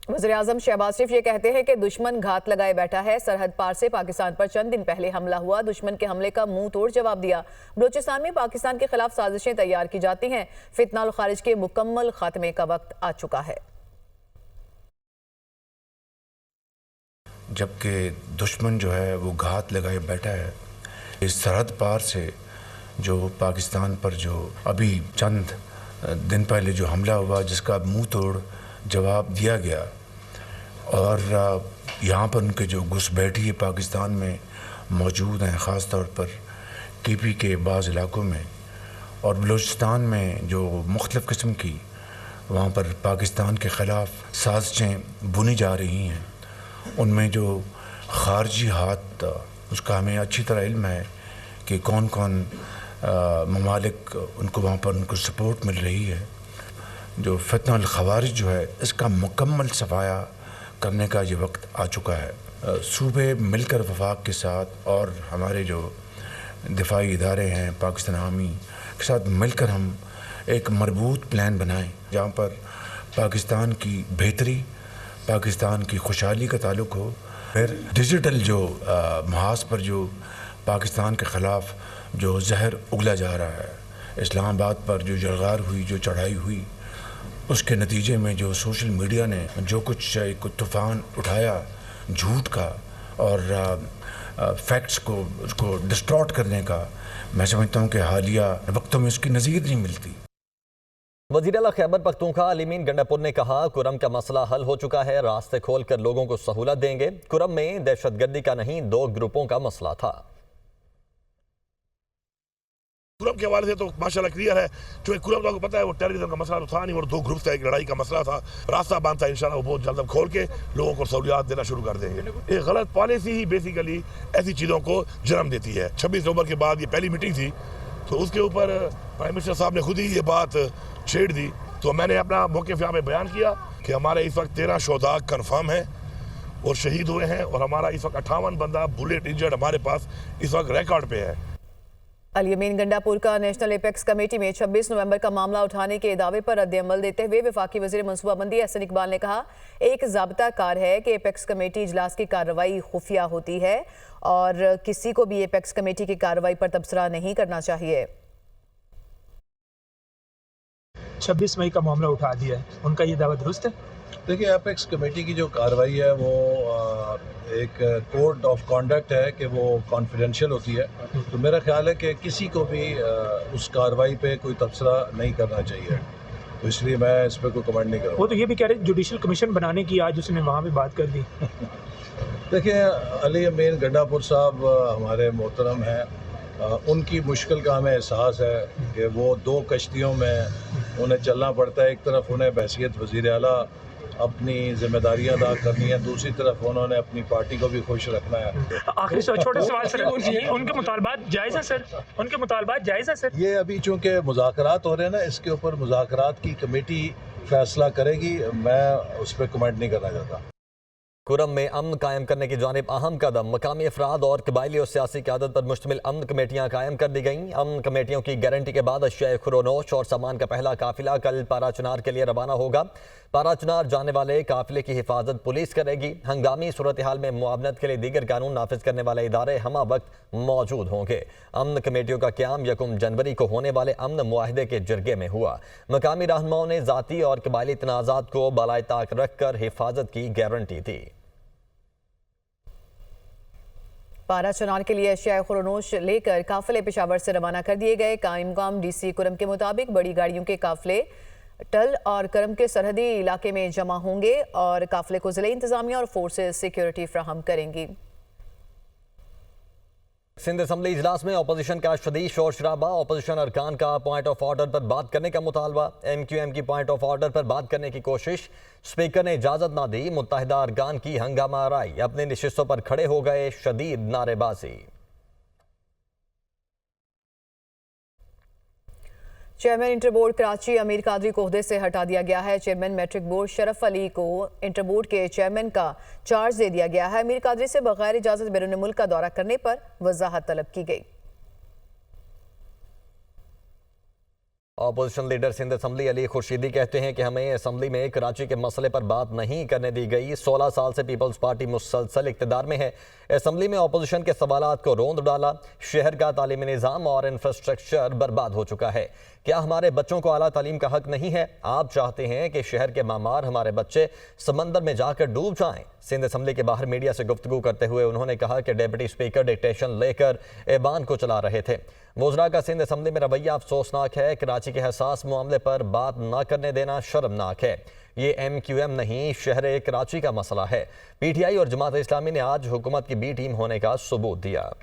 वज़ीर-ए-आज़म शहबाज शरीफ ये कहते हैं कि दुश्मन घात लगाए बैठा है। सरहद पार से पाकिस्तान पर चंद दिन पहले हमला हुआ, दुश्मन के हमले का मुंह तोड़ जवाब दिया। बलूचिस्तान में पाकिस्तान के खिलाफ साजिशें तैयार की जाती हैं। फितना और खारिज के मुकम्मल खात्मे का वक्त आ चुका है। जबकि दुश्मन जो है वो घात लगाए बैठा है। इस सरहद पार से जो पाकिस्तान पर जो अभी चंद दिन पहले जो हमला हुआ, जिसका मुंह तोड़ जवाब दिया गया, और यहाँ पर उनके जो घुसपैठी पाकिस्तान में मौजूद हैं, ख़ास तौर पर केपी के बाज़ इलाकों में और बलूचिस्तान में जो मुख्तलिफ़ किस्म की वहाँ पर पाकिस्तान के ख़िलाफ़ साजिशें बुनी जा रही हैं, उनमें जो ख़ारजी हाथ, उसका हमें अच्छी तरह इल्म है कि कौन कौन ममालिक उनको वहाँ पर उनको सपोर्ट मिल रही है। जो फितना अल ख़वारिज जो है, इसका मुकम्मल सफाया करने का ये वक्त आ चुका है। सूबे मिलकर वफाक के साथ और हमारे जो दिफाई इदारे हैं पाकिस्तान आर्मी के साथ मिलकर हम एक मजबूत प्लान बनाएं, जहाँ पर पाकिस्तान की बेहतरी, पाकिस्तान की खुशहाली का ताल्लुक हो। फिर डिजिटल जो महाज पर जो पाकिस्तान के ख़िलाफ़ जो जहर उगला जा रहा है, इस्लामाबाद पर जो जलगार हुई, जो चढ़ाई हुई, उसके नतीजे में जो सोशल मीडिया ने जो कुछ एक तूफ़ान उठाया झूठ का और फैक्ट्स को उसको डिस्टॉर्ट करने का, मैं समझता हूँ कि हालिया वक्तों में उसकी नज़ीर नहीं मिलती। वज़ीर आला खैबर पख्तूनख्वा अली-मीन गंडापुर ने कहा, कुरम का मसला हल हो चुका है, रास्ते खोलकर लोगों को सहूलत देंगे। कुरम में दहशतगर्दी का नहीं, 2 ग्रुपों का मसला था। कुरम के हवाले से तो माशाल्लाह क्लियर है, क्योंकि कुरम तो आपको पता है वो टेररिज्म का मसला तो था नहीं, और 2 ग्रुप था, एक लड़ाई का मसला था। रास्ता बांधता है, इंशाल्लाह वो बहुत जल्द हम खोल के लोगों को सहूलियात देना शुरू कर देंगे। एक गलत पॉलिसी ही बेसिकली ऐसी चीज़ों को जन्म देती है। 26 नवंबर के बाद ये पहली मीटिंग थी, तो उसके ऊपर प्राइम मिनिस्टर साहब ने खुद ही ये बात छेड़ दी। तो मैंने अपना मौक़िफ़ यहाँ में बयान किया कि हमारे इस वक्त 13 शोधा कन्फर्म हैं और शहीद हुए हैं, और हमारा इस वक्त 58 बंदा बुलेट इंजर्ड हमारे पास इस वक्त रिकॉर्ड पे है। अली-मीन गंडापुर का नेशनल एपेक्स कमेटी में 26 नवंबर का मामला उठाने के दावे पर रद्द-ए-अमल देते हुए वफाकी वज़ीर मनसूबाबंदी एहसन इकबाल ने कहा, एक ज़ाब्ता कार है कि एपेक्स कमेटी इजलास की कार्रवाई खुफिया होती है और किसी को भी एपेक्स कमेटी की कार्रवाई पर तबसरा नहीं करना चाहिए। 26 मई का मामला उठा दिया है, उनका ये दावा दुरुस्त है? देखिए, एपेक्स कमेटी की जो कार्रवाई है वो एक कोड ऑफ कॉन्डक्ट है कि वो कॉन्फिडेंशियल होती है, तो मेरा ख्याल है कि किसी को भी उस कार्रवाई पे कोई तबसरा नहीं करना चाहिए, तो इसलिए मैं इस पर कोई कमेंट नहीं करूँगा। वो तो ये भी कह रहे जुडिशल कमीशन बनाने की आज उसने वहाँ भी बात कर दी। देखिए, अली-मीन गंडापुर साहब हमारे मोहतरम हैं, उनकी मुश्किल का हमें एहसास है कि वो 2 कश्तियों में उन्हें चलना पड़ता है। एक तरफ उन्हें बहैसियत वज़ीर आला अपनी जिम्मेदारियां अदा करनी है, दूसरी तरफ उन्होंने अपनी पार्टी को भी खुश रखना है। आखिरी छोटे सवाल सर, उनके मुतालबात जायज़ है सर? उनके मुतालबात जायज़ है सर? ये अभी चूँकि मुज़ाकरात हो रहे हैं ना, इसके ऊपर मुज़ाकरात की कमेटी फैसला करेगी, मैं उस पर कमेंट नहीं करना चाहता। कुरम में अमन कायम करने की जानिब अहम कदम, मकामी अफराद और कबायली और सियासी क़यादत पर मुश्तमिल अमन कमेटियाँ कायम कर दी गईं। अमन कमेटियों की गारंटी के बाद अशिया खुरोनोश और सामान का पहला काफिला कल पाराचुनार के लिए रवाना होगा। पाराचुनार जाने वाले काफिले की हिफाजत पुलिस करेगी। हंगामी सूरत हाल में मुआवनत के लिए दीगर कानून नाफिज करने वाले इदारे हमा वक्त मौजूद होंगे। अमन कमेटियों का क़याम 1 जनवरी को होने वाले अमन मुआहदे के जरगे में हुआ। मकामी रहनुमाओं ने ज़ाती और कबायली तनाज़ात को बालाए ताक रख कर हिफाजत की गारंटी दी। पाराचुनार के लिए अशिया खुरोनोश लेकर काफिले पेशावर से रवाना कर दिए गए। कायम डीसी कुरम के मुताबिक बड़ी गाड़ियों के काफिले टल और करम के सरहदी इलाके में जमा होंगे और काफिले को जिले इंतजामिया और फोर्सेस सिक्योरिटी फ्राहम करेंगी। सिंध असम्बली इजलास में अपोजिशन का शदीद शोर शराबा, अपोजिशन अरकान का पॉइंट ऑफ ऑर्डर पर बात करने का मुतालबा। MQM की पॉइंट ऑफ ऑर्डर पर बात करने की कोशिश, स्पीकर ने इजाजत ना दी। मुत्तहिदा अरकान की हंगामा आराई, अपनी नशिस्तों पर खड़े हो गए, शदीद नारेबाजी। चेयरमैन इंटर बोर्ड कराची अमीर कादरी को ओहदे से हटा दिया गया है। चेयरमैन मैट्रिक बोर्ड शरफ अली को इंटर बोर्ड के चेयरमैन का चार्ज दे दिया गया है। अमीर कादरी से बगैर इजाजत बैरून मुल्क का दौरा करने पर वजाहत तलब की गई। Opposition leader Sindh assembly Ali Khurshidi कहते हैं कि हमें असम्बली में कराची के मसले पर बात नहीं करने दी गई। 16 साल से पीपल्स पार्टी मुसलसल इक़्तिदार में है। असम्बली में अपोजिशन के सवालात को रोंद डाला। शहर का तालीमी निज़ाम और इंफ्रास्ट्रक्चर बर्बाद हो चुका है। क्या हमारे बच्चों को आला तालीम का हक नहीं है? आप चाहते हैं कि शहर के मामार हमारे बच्चे समंदर में जाकर डूब जाएं। सिंध असम्बली के बाहर मीडिया से गुफ्तगू करते हुए उन्होंने कहा कि डिप्टी स्पीकर डिक्टेशन लेकर ऐवान को चला रहे थे। वज़रा का सिंध असम्बली में रवैया अफसोसनाक है। कराची के हसास मामले पर बात न करने देना शर्मनाक है। ये MQM नहीं, शहर कराची का मसला है। PTI और जमात इस्लामी ने आज हुकूमत की B टीम होने का सबूत दिया।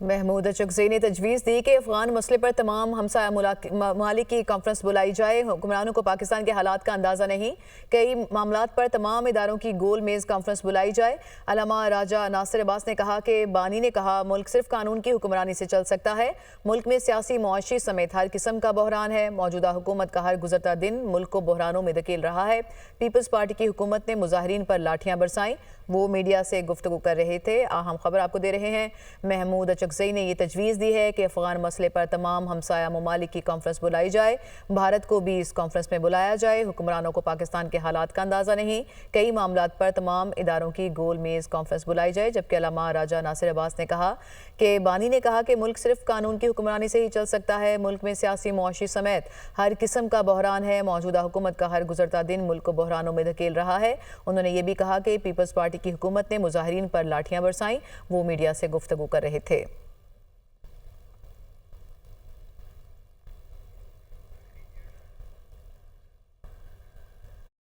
महमूद अचकज़ई ने तजवीज़ दी कि अफगान मसले पर तमाम हमसाया ममालिक की कॉन्फ्रेंस बुलाई जाए। हुक्मरानों को पाकिस्तान के हालात का अंदाज़ा नहीं, कई मामलात पर तमाम इदारों की गोल मेज़ कॉन्फ्रेंस बुलाई जाए। अल्लामा राजा नासिर अब्बास ने कहा कि बानी ने कहा मुल्क सिर्फ कानून की हुक्मरानी से चल सकता है। मुल्क में सियासी मुआशी समेत हर किस्म का बहरान है। मौजूदा हुकूमत का हर गुजरता दिन मुल्क को बहरानों में धकेल रहा है। पीपल्स पार्टी की हुकूमत ने मुजाहिरीन पर लाठियां बरसाईं। वो मीडिया से गुफ्तगू कर रहे थे। अहम खबर आपको दे रहे हैं। महमूद अचकज़ई ने ये तजवीज़ दी है कि अफगान मसले पर तमाम हमसाया ममालिक की कॉन्फ्रेंस बुलाई जाए। भारत को भी इस कॉन्फ्रेंस में बुलाया जाए। हुक्मरानों को पाकिस्तान के हालात का अंदाज़ा नहीं, कई मामलात पर तमाम इदारों की गोल मेज़ कॉन्फ्रेंस बुलाई जाए। जबकि अल्लामा राजा नासिर अब्बास ने कहा कि बानी ने कहा कि मुल्क सिर्फ कानून की हुक्मरानी से ही चल सकता है। मुल्क में सियासी मुआशी समेत हर किस्म का बहरान है। मौजूदा हुकूमत का हर गुजरता दिन मुल्क को बहरानों में धकेल रहा है। उन्होंने ये भी कहा कि पीपल्स पार्टी की हुकूमत ने मुजाहिरीन पर लाठियां बरसाईं। वो मीडिया से गुफ्तगू कर रहे थे।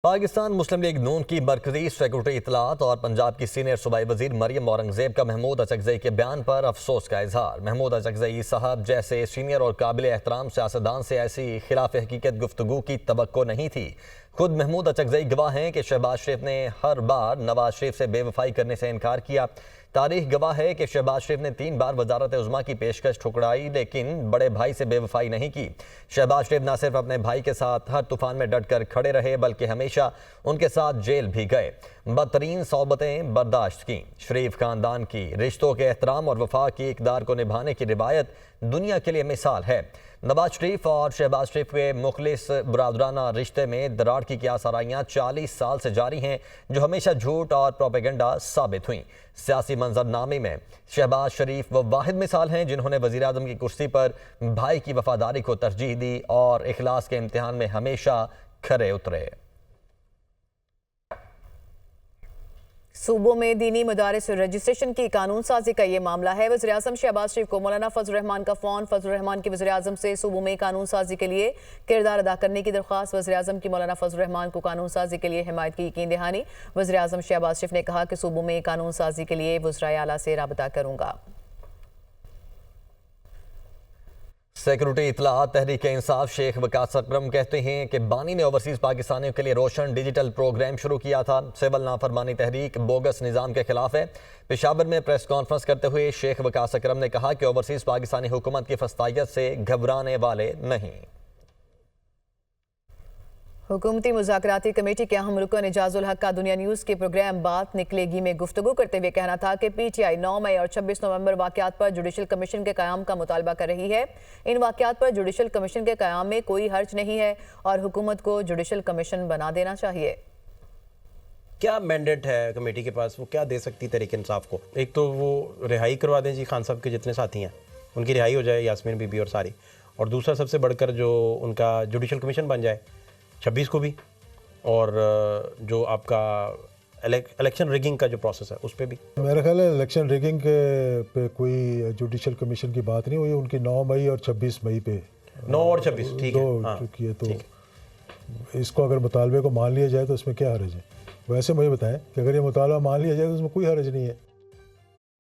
पाकिस्तान मुस्लिम लीग नून की मरकजी सेक्रेटरी इतलात और पंजाब की सीनियर सूबाई वजीर मरियम औरंगजेब का महमूद अचकज़ई के बयान पर अफसोस का इजहार। महमूद अचकज़ई साहब जैसे सीनियर और काबिल एहतराम सियासतदान से ऐसी खिलाफ हकीकत गुफ्तगू की तवक्को नहीं थी। खुद महमूद अचकज़ई गवाह हैं कि शहबाज शरीफ ने हर बार नवाज शरीफ से बेवफाई करने से इनकार किया। तारीख गवाह है कि शहबाज शरीफ ने 3 बार वजारत उज़्मा की पेशकश ठुकराई, लेकिन बड़े भाई से बेवफाई नहीं की। शहबाज शरीफ न सिर्फ अपने भाई के साथ हर तूफान में डट कर खड़े रहे, बल्कि हमेशा उनके साथ जेल भी गए, बदतरीन सोबतें बर्दाश्त की। शरीफ खानदान की रिश्तों के एहतराम और वफा की इक़दार को निभाने की रिवायत दुनिया के लिए मिसाल है। नवाज शरीफ और शहबाज शरीफ के मुखलिस बरादराना रिश्ते में दरार की क्या सराइयाँ 40 साल से जारी हैं, जो हमेशा झूठ और प्रोपेगेंडा साबित हुई। सियासी मंजरनामे में शहबाज शरीफ वो वाहिद मिसाल हैं जिन्होंने वज़ीर आज़म की कुर्सी पर भाई की वफादारी को तरजीह दी और इखलास के इम्तिहान में हमेशा खरे उतरे। सूबों में दीनी मदारिस रजिस्ट्रेशन की कानून साजी का ये मामला है। वज़ीर आज़म शहबाज शरीफ को मौलाना फजल रहमान का फ़ोन। फजल रहमान की वज़ीर आज़म से सूबों में कानून साजी के लिए किरदार अदा करने की दरख्वास्त। वज़ीर आज़म की मौलाना फजल रहमान को कानून साजी के लिए हिमायत की यकीन दहानी। वज़ीर आज़म शहबाज शरीफ ने कहा कि सूबों में कानून साजी के लिए वज़राए आला से राबता करूँगा। सेक्रेटरी इतलात तहरीक इंसाफ शेख वकास अकरम कहते हैं कि बानी ने ओवरसीज़ पाकिस्तानियों के लिए रोशन डिजिटल प्रोग्राम शुरू किया था। सिविल नाफरमानी तहरीक बोगस निज़ाम के खिलाफ है। पेशावर में प्रेस कॉन्फ्रेंस करते हुए शेख वकास अकरम ने कहा कि ओवरसीज़ पाकिस्तानी हुकूमत की फस्तायत से घबराने वाले नहीं। हुकूमती मुज़ाकराती कमेटी के अहम रुकन एजाजुल हक का दुनिया न्यूज़ के प्रोग्राम बात निकलेगी में गुफ्तगू करते हुए कहना था कि PTI 9 मई और 26 नवंबर वाक़यात पर जुडिशल कमीशन के क़याम का मुतालबा कर रही है। इन वाक़यात पर जुडिशल कमीशन के क़याम में कोई हर्ज नहीं है और हुकूमत को जुडिशल कमीशन बना देना चाहिए। क्या मैंडेट है कमेटी के पास, वो क्या दे सकती तहरीक इंसाफ को? एक तो वो रिहाई करवा दें जी खान साहब के जितने साथी हैं, उनकी रिहाई हो जाए, यास्मीन बीबी और सारी। और दूसरा सबसे बढ़कर जो उनका जुडिशल कमीशन बन जाए 26 को भी, और जो आपका इलेक्शन रिगिंग का जो प्रोसेस है उस पर भी। मेरा ख्याल है इलेक्शन रिगिंग पे कोई जुडिशल कमीशन की बात नहीं हुई। उनकी 9 मई और 26 मई पे 9 और 26 ठीक है, हाँ, चुकी है। तो इसको अगर मुतालबे को मान लिया जाए तो उसमें क्या हर्ज है? वैसे मुझे बताएं कि अगर ये मुतालबा मान लिया जाए तो उसमें कोई हर्ज नहीं है।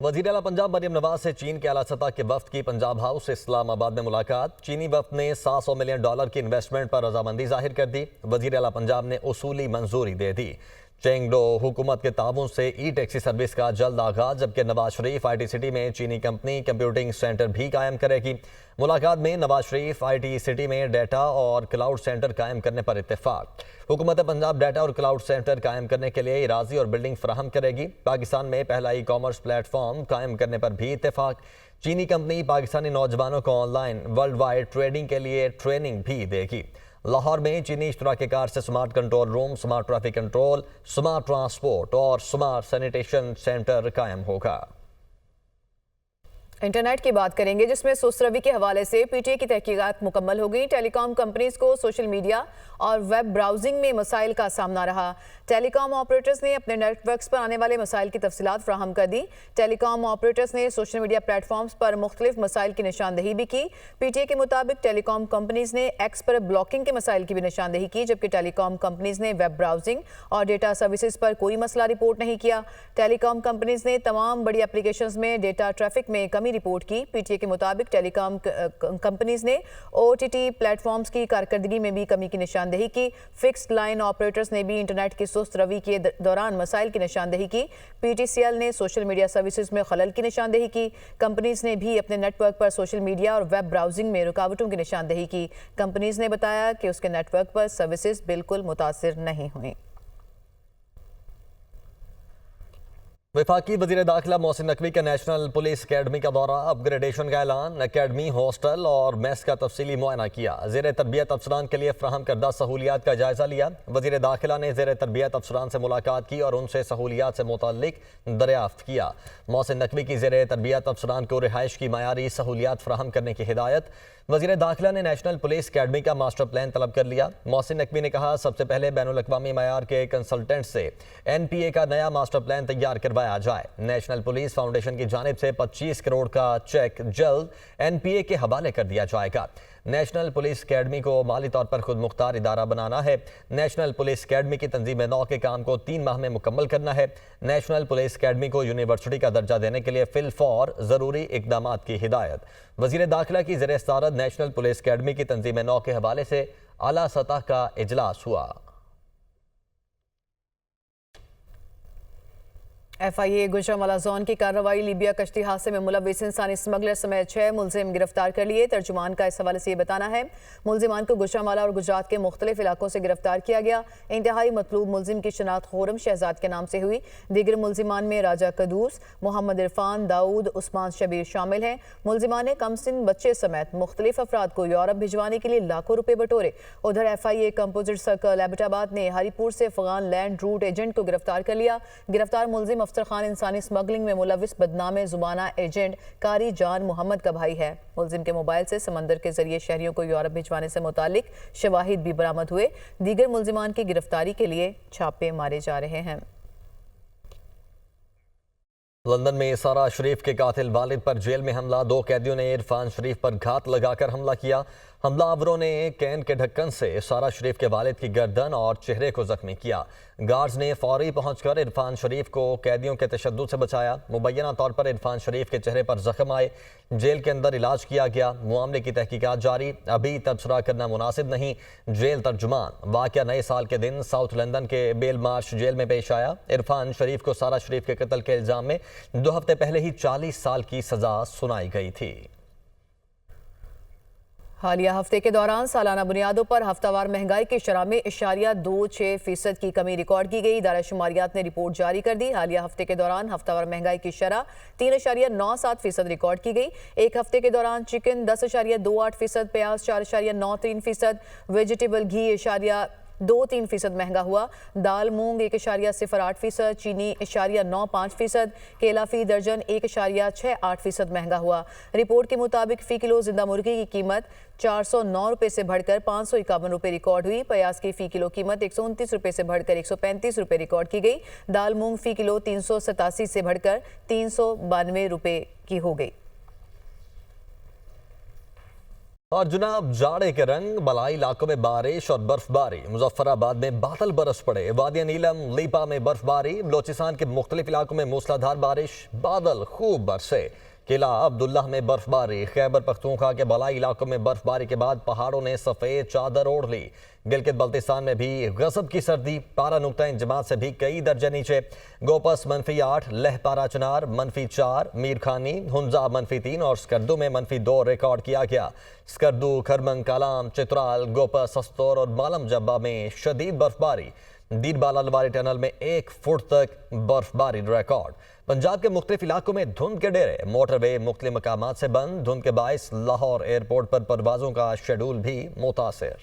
वज़ीर आला पंजाब मरियम नवाज से चीन के आला सतह के वफ्द की पंजाब हाउस इस्लामाबाद में मुलाकात। चीनी वफ्द ने $700 मिलियन की इन्वेस्टमेंट पर रजामंदी जाहिर कर दी। वज़ीर आला पंजाब ने उसूली मंजूरी दे दी। चेंगडो हुकूमत के ताबून से ई-टैक्सी सर्विस का जल्द आगाज, जबकि नवाज शरीफ IT सिटी में चीनी कंपनी कंप्यूटिंग सेंटर भी कायम करेगी। मुलाकात में नवाज शरीफ IT सिटी में डाटा और क्लाउड सेंटर कायम करने पर इत्तेफाक। हुकूमत पंजाब डाटा और क्लाउड सेंटर कायम करने के लिए इराजी और बिल्डिंग फराहम करेगी। पाकिस्तान में पहला ई-कॉमर्स प्लेटफॉर्म कायम करने पर भी इत्तेफाक। चीनी कंपनी पाकिस्तानी नौजवानों को ऑनलाइन वर्ल्ड वाइड ट्रेडिंग के लिए ट्रेनिंग भी देगी। लाहौर में चीनी इश्तराकीकार से smart control room, smart traffic control, smart transport और स्मार्ट सैनिटेशन सेंटर कायम होगा। इंटरनेट की बात करेंगे, जिसमें सुस्त रवि के हवाले से पीटीए की तहकीकात मुकम्मल हो गई। टेलीकॉम कंपनीज को सोशल मीडिया और वेब ब्राउजिंग में मसाइल का सामना रहा। टेलीकॉम ऑपरेटर्स ने अपने नेटवर्क्स पर आने वाले मसाइल की तफसीलात फ्राहम कर दी। टेलीकॉम ऑपरेटर्स ने सोशल मीडिया प्लेटफॉर्म्स पर मुख्तलिफ मसाइल की निशानदही भी की। पीटीए के मुताबिक टेलीकॉम कंपनीज ने एक्स पर ब्लॉकिंग के मसाइल की भी निशानदही की, जबकि टेलीकॉम कंपनीज ने वेब ब्राउजिंग और डेटा सर्विसेज पर कोई मसला रिपोर्ट नहीं किया। टेलीकॉम कंपनीज ने तमाम बड़ी एप्लीकेशंस में डेटा ट्रैफिक में कमी रिपोर्ट की। पीटीए के मुताबिक टेलीकॉम कंपनीज ने ओटीटी प्लेटफॉर्म्स की कारकर्दगी में भी कमी की निशानदही की। फिक्स्ड लाइन ऑपरेटर्स ने भी इंटरनेट की सुस्त रवि के दौरान मसाइल की निशानदही की। पीटीसीएल ने सोशल मीडिया सर्विसेज में खलल की निशानदही की। कंपनीज ने भी अपने नेटवर्क पर सोशल मीडिया और वेब ब्राउजिंग में रुकावटों की निशानदही की। कंपनीज ने बताया कि उसके नेटवर्क पर सर्विसेज बिल्कुल मुतासिर नहीं हुई। वफाकी वज़ीर दाखिला मोहसिन नकवी का नेशनल पुलिस अकेडमी का दौरा, अपग्रेडेशन का ऐलान, अकेडमी, हॉस्टल और मेस का तफसीली मुआयना किया। ज़ेर तरबियत अफसरान के लिए फ्राहम करदा सहूलियात का जायज़ा लिया। वज़ीर दाखिला ने ज़ेर तरबियत अफसरान से मुलाकात की और उनसे सहूलियात से मुताल्लिक दरियाफ्त किया। मोहसिन नकवी की ज़ेर तरबियत अफसरान को रिहाइश की मयारी सहूलियात फ्राहम करने की हिदायत। वज़ीर दाखिला ने नेशनल पुलिस अकेडमी का मास्टर प्लान तलब कर लिया। मोहसिन नकवी ने कहा, सबसे पहले बैनुल अक़वामी मयार के कंसल्टेंट से NPA का नया मास्टर प्लान तैयार करवाया जाए। नेशनल पुलिस फाउंडेशन की जानिब से 25 करोड़ का चेक जल्द NPA के हवाले कर दिया जाएगा। नेशनल पुलिस अकेडमी को माली तौर पर खुद मुख्तार इदारा बनाना है। नेशनल पुलिस अकेडमी की तंजीम नौ के काम को 3 माह में मुकम्मल करना है। नेशनल पुलिस अकेडमी को यूनिवर्सिटी का दर्जा देने के लिए फिलफौर ज़रूरी इकदाम की हिदायत। वज़ीर दाखिला की ज़ेर सदारत नेशनल पुलिस अकेडमी की तंजीम नौ के हवाले से आला सतह का इजलास हुआ। FIA गुजरांवाला जोन की कार्रवाई, लीबिया कश्ती हादसे में मुलविस इंसानी स्मगलर समेत 6 मुलजिम गिरफ्तार कर लिए। तर्जुमान का इस हवाले से ये बताना है, मुलजिमान को गुजरांवाला और गुजरात के मुख्तलिफ इलाकों से गिरफ्तार किया गया। इंतहाई मतलूब मुलजिम की शनाख्त खुर्रम शहजाद के नाम से हुई। दीगर मुलजिमान में राजा कदूस, मोहम्मद इरफान, दाऊद, उस्मान शबीर शामिल हैं। मुलजिमान ने कमसिन बच्चे समेत मुख्तलिफ अफराद को यूरोप भिजवाने के लिए लाखों रुपये बटोरे। उधर FIA कंपोजिट सर्कल एबटाबाद ने हरीपुर से अफगान लैंड रूट एजेंट को गिरफ्तार कर लिया। गिरफ्तार मुलजिम अफसर खान इंसानी स्मगलिंग में मुलविस बदनामे जुबाना एजेंट कारी जान मोहम्मद का भाई है। मुलजिम के मोबाइल से समंदर के जरिए शहरियों को यूरोप भिजवाने से मुतालिक शवाहिद भी बरामद हुए। दीगर मुलजिमान की गिरफ्तारी के लिए छापे मारे जा रहे हैं। लंदन में सारा शरीफ के कातिल वालिद पर जेल में हमला, 2 कैदियों ने इरफान शरीफ पर घात लगाकर हमला किया। हमलावरों ने कैन के ढक्कन से सारा शरीफ के वालिद की गर्दन और चेहरे को जख्मी किया। गार्ड्स ने फौरी पहुंचकर इरफान शरीफ को कैदियों के तशद्दुद से बचाया। मुबैना तौर पर इरफान शरीफ के चेहरे पर जख्म आए। जेल के अंदर इलाज किया गया। मामले की तहकीकात जारी, अभी तबसरा करना मुनासिब नहीं। जेल तर्जुमान, वाक़या नए साल के दिन साउथ लंदन के बेल मार्श जेल में पेश आया। इरफान शरीफ को सारा शरीफ के कत्ल के इल्ज़ाम में 2 हफ्ते पहले ही 40 साल की सजा सुनाई गई थी। हालिया हफ्ते के दौरान सालाना बुनियादों पर हफ्तावार महंगाई की शरह में 0.26% की कमी रिकॉर्ड की गई। इदारा शुमारियात ने रिपोर्ट जारी कर दी। हालिया हफ्ते के दौरान हफ्तावार महंगाई की शरह 3.97% रिकॉर्ड की गई। एक हफ्ते के दौरान चिकन 10.28%, प्याज 4.93%, वेजिटेबल घी 0.23% महंगा हुआ। दाल मूंग 1.08%, चीनी 0.95%, केला फी दर्जन 1.68% महंगा हुआ। रिपोर्ट के मुताबिक फी किलो जिंदा मुर्गी की कीमत 409 रुपये से बढ़कर 551 रुपये रिकॉर्ड हुई। प्याज की फी किलो कीमत 129 रुपये से बढ़कर 135 रुपये रिकॉर्ड की गई। दाल मूंग फी किलो 387 से बढ़कर 392 रुपये की हो गई। और जनाब, जाड़े के रंग, बलाई इलाकों में बारिश और बर्फबारी। मुजफ्फराबाद में बादल बरस पड़े। वादिया नीलम, लीपा में बर्फबारी। बलोचिस्तान के मुख्तलिफ इलाकों में मूसलाधार बारिश, बादल खूब बरसे। किला अब्दुल्लाह में बर्फबारी। खैबर पख्तूनख्वा के बलाई इलाकों में बर्फबारी के बाद पहाड़ों ने सफ़ेद चादर ओढ़ ली। गिलगित बल्तिस्तान में भी गजब की सर्दी। पारा नुक्ता इंजमात से भी कई दर्जे नीचे। गोपस -8, लहपारा चनार -4, मीरखानी हुंजा -3 और स्कर्दू में -2 रिकॉर्ड किया गया। स्कर्दू, खरमंग, कालाम, चित्राल, गोपस, सस्तौर और मालम जब्बा में शदीद बर्फबारी। दीरबाला लवारी टनल में 1 फुट तक बर्फबारी रिकॉर्ड। पंजाब के मुख्तलिफ इलाकों में धुंध के डेरे, मोटरवे मुख्तलिफ मकामात से बंद। धुंध के बायस लाहौर एयरपोर्ट पर परवाजों का शेड्यूल भी मुतासर।